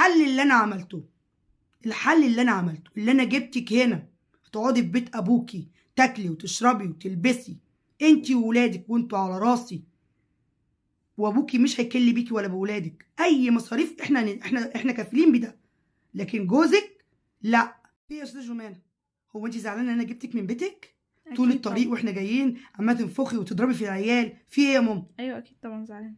الحل اللي انا عملته اللي انا جبتك هنا هتقعدي في بيت ابوكي تاكلي وتشربي وتلبسي انتي وولادك وانتوا على راسي، وابوكي مش هيكل بيكي ولا بولادك، اي مصاريف احنا كافلين بده. لكن جوزك لا. في يا استاذه جمانه، هو انت زعلانه ان انا جبتك من بيتك طول الطريق طبعا. واحنا جايين عماله تنفخي وتضربي في العيال؟ في ايه يا ماما؟ ايوه اكيد طبعا زعلان.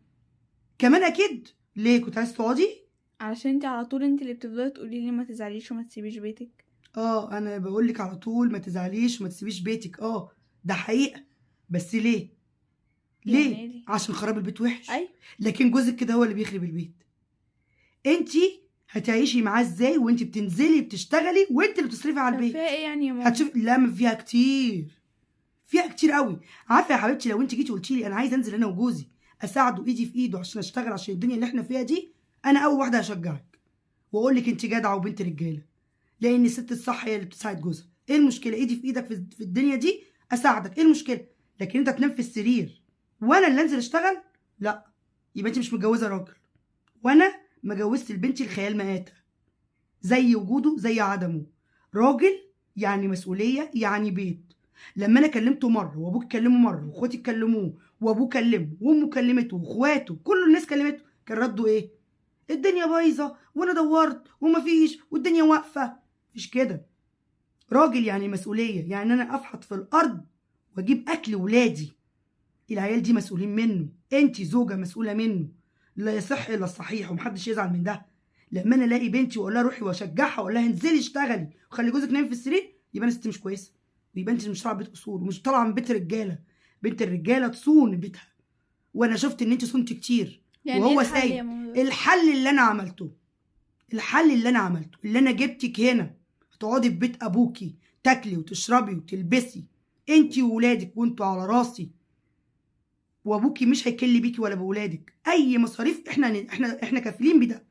كمان اكيد. ليه كنت عايز تقعدي؟ علشان انت على طول انت اللي بتفضلي تقولي لي ما تزعليش وما تسيبيش بيتك. انا بقول لك على طول ما تزعليش وما تسيبيش بيتك. ده حقيقه. بس ليه؟ يعني ليه؟ ليه؟ عشان خراب البيت وحش. ايوه. لكن جوزك كده هو اللي بيخرب البيت. انتي هتعيشي معاه ازاي وانتي بتنزلي بتشتغلي وانتي اللي بتصرفي على طب البيت؟ فيها ايه يعني يا ماما؟ هتشوف. لا، ما فيها كتير. فيها كتير قوي. عارفه يا حبيبتي، لو انت جيتي قلتي لي انا عايزه انزل انا وجوزي اساعده ايدي في ايده عشان اشتغل عشان الدنيا اللي احنا فيها دي، انا اول واحده هشجعك واقول لك انت جدعه وبنت رجاله، لان الست الصح هي اللي بتساعد جوزها. ايه المشكله؟ ايدي في ايدك في الدنيا دي اساعدك، ايه المشكله؟ لكن انت تنام في السرير وانا اللي انزل اشتغل؟ لا. يبقى انت مش متجوزه راجل، وانا ما جوزت لبنتي الخيال مآتة. زي وجوده زي عدمه. راجل يعني مسؤوليه يعني بيت. لما انا كلمته مره وابوك كلمه مره واخواتي كلموه وابوه كلمه وامه كلمته واخواته كل الناس كلمته، كان رده ايه؟ الدنيا بايظه وانا دورت ومفيش والدنيا واقفه. مش كده. راجل يعني مسؤوليه، يعني انا افحط في الارض واجيب اكل ولادي. العيال دي مسؤولين منه، انتي زوجه مسؤوله منه. لا يصح الا الصحيح ومحدش يزعل من ده. لما انا الاقي بنتي واقول لها روحي واشجعها واقول لها انزلي اشتغلي وخلي جوزك نايم في السرير، يبقى انا ست مش كويسه، ويبقى انت مش طالعه بيت اصول ومش طالعه من بيت رجاله. بنت الرجاله تصون بيتها، وانا شفت ان انت صنتي كتير يعني ايه وهو الحل يا سايب. ماما بس؟ الحل اللي انا عملته اللي انا جبتك هنا هتقعدي في بيت ابوكي تاكلي وتشربي وتلبسي انتي وولادك وانتوا على راسي، وابوكي مش هيكل بيكي ولا بولادك، اي مصاريف احنا كافلين بده.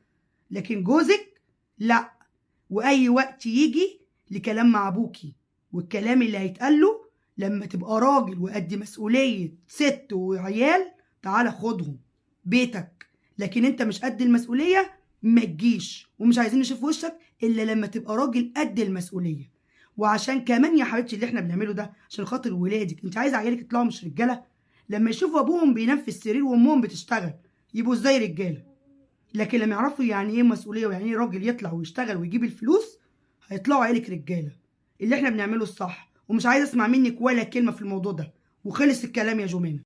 لكن جوزك لا. واي وقت يجي لكلام مع ابوكي، والكلام اللي هيتقال له لما تبقى راجل وقد مسؤوليه ست وعيال، تعالى خدهم بيتك. لكن انت مش قد المسؤوليه ما تجيش، ومش عايزين نشوف وشك الا لما تبقى راجل قد المسؤوليه. وعشان كمان يا حبيبتي اللي احنا بنعمله ده عشان خاطر ولادك، انت عايزه عيالك يطلعوا مش رجاله؟ لما يشوفوا ابوهم بينام في السرير وامهم بتشتغل يبقوا ازاي رجاله؟ لكن لما يعرفوا يعني ايه مسؤوليه ويعني ايه راجل يطلع ويشتغل ويجيب الفلوس، هيطلعوا عيلك رجاله. اللي احنا بنعمله الصح، ومش عايزه اسمع منك ولا كلمه في الموضوع ده، وخلص الكلام يا جمانه.